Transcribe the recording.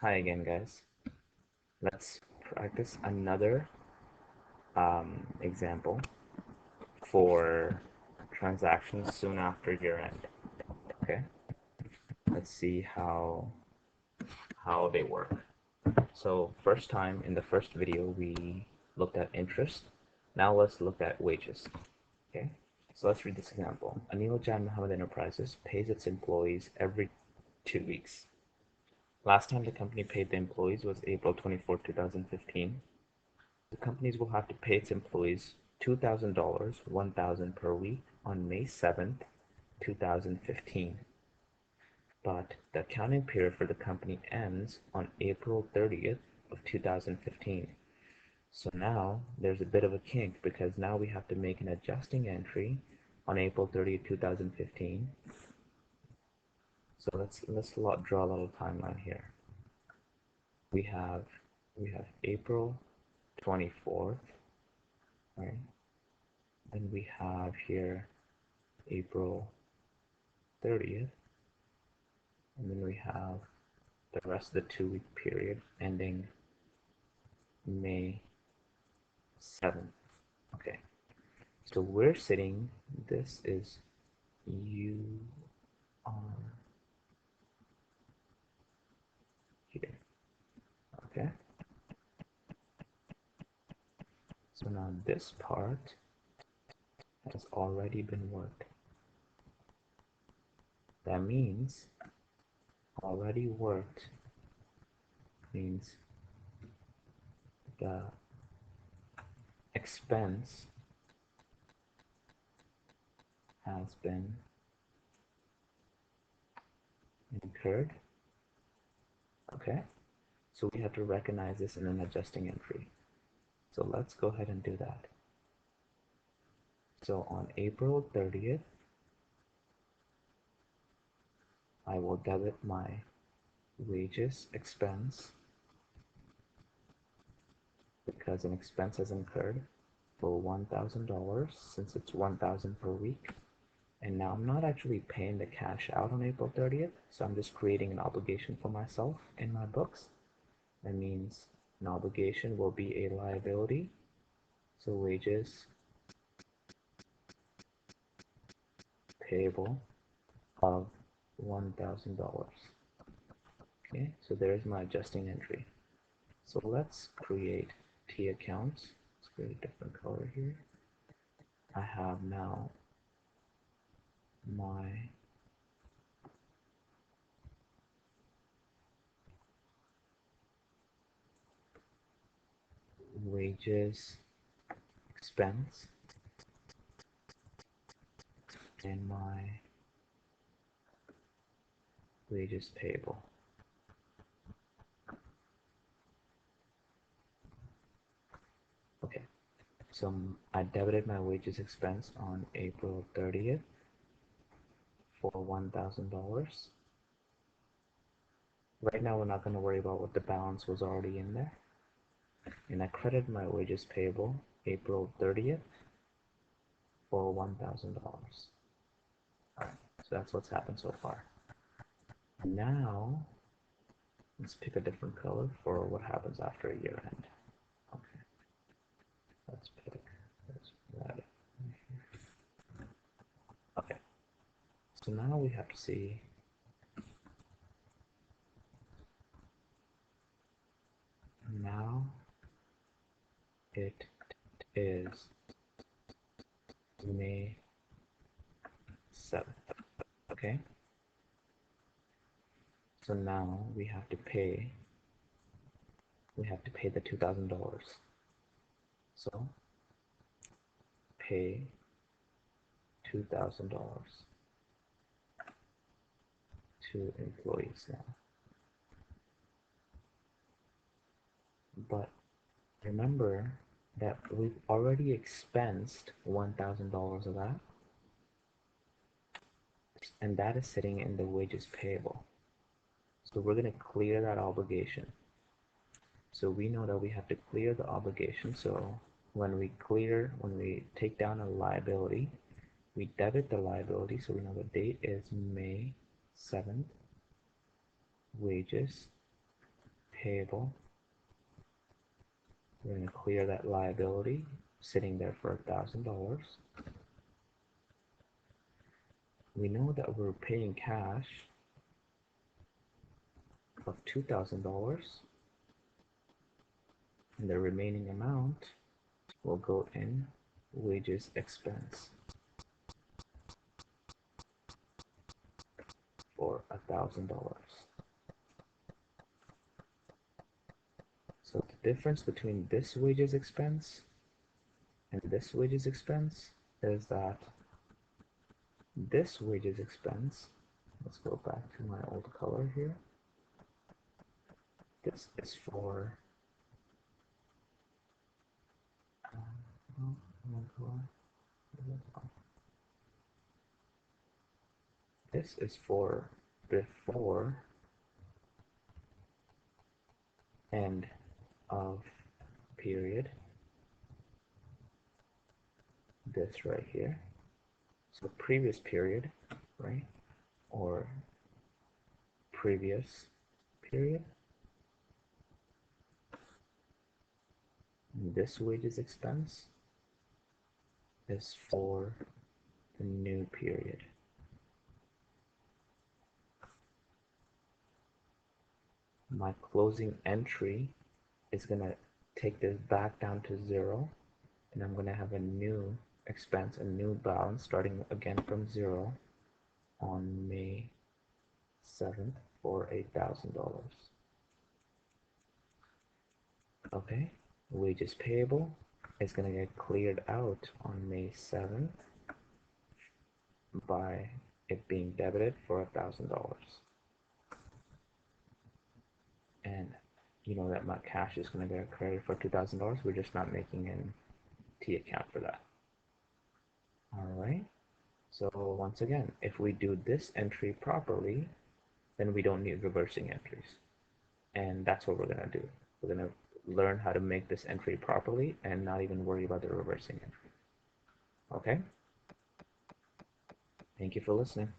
Hi again, guys. Let's practice another example for transactions soon after year end. Okay, let's see how they work. So first time in the first video we looked at interest. Now let's look at wages. Okay, so let's read this example. Anil Jan Muhammad Enterprises pays its employees every 2 weeks. Last time the company paid the employees was April 24, 2015. The companies will have to pay its employees $2,000, $1,000 per week on May 7th, 2015. But the accounting period for the company ends on April 30th of 2015. So now there's a bit of a kink because now we have to make an adjusting entry on April 30th, 2015. So let's draw a little timeline here. We have April 24th, right? Then we have here April 30th, and then we have the rest of the 2 week period ending May 7th. Okay, so we're sitting, this is you are here. Okay, so now this part has already been worked. That means already worked means the expense has been incurred. Okay, so we have to recognize this in an adjusting entry. So let's go ahead and do that. So on April 30th, I will debit my wages expense because an expense is incurred for $1,000 since it's $1,000 per week. And now I'm not actually paying the cash out on April 30th, so I'm just creating an obligation for myself in my books. That means an obligation will be a liability. So wages payable of $1,000. Okay, so there's my adjusting entry. So let's create T accounts. Let's create a different color here. I have now my wages expense and my wages payable. Okay, so I debited my wages expense on April 30th for $1,000. Right now we're not going to worry about what the balance was already in there. And I credited my wages payable April 30th for $1,000. Alright, so that's what's happened so far. Now, let's pick a different color for what happens after a year end. Okay, let's pick this red. Okay, so now we have to see now it is May 7th. Okay, so now we have to pay the $2,000. So pay $2,000 to employees now. But remember that we've already expensed $1,000 of that, and that is sitting in the wages payable. So we're going to clear that obligation. So we know that we have to clear the obligation. So when we take down a liability, we debit the liability. So we know the date is May 7th, wages payable. We're going to clear that liability sitting there for $1,000. We know that we're paying cash of $2,000, and the remaining amount will go in wages expense for $1,000. So the difference between this wages expense and this wages expense is that this wages expense, let's go back to my old color here. This is for this is for before end of period, this right here. So previous period, right? Or previous period. And this wages expense is for the new period. My closing entry is going to take this back down to 0, and I'm going to have a new expense, a new balance starting again from 0 on May 7th for $8,000. Okay, wages payable is going to get cleared out on May 7th by it being debited for $1,000. And you know that my cash is going to get credited for $2,000. We're just not making an T account for that. All right. So once again, if we do this entry properly, then we don't need reversing entries. And that's what we're going to do. We're going to learn how to make this entry properly and not even worry about the reversing entry. Okay? Thank you for listening.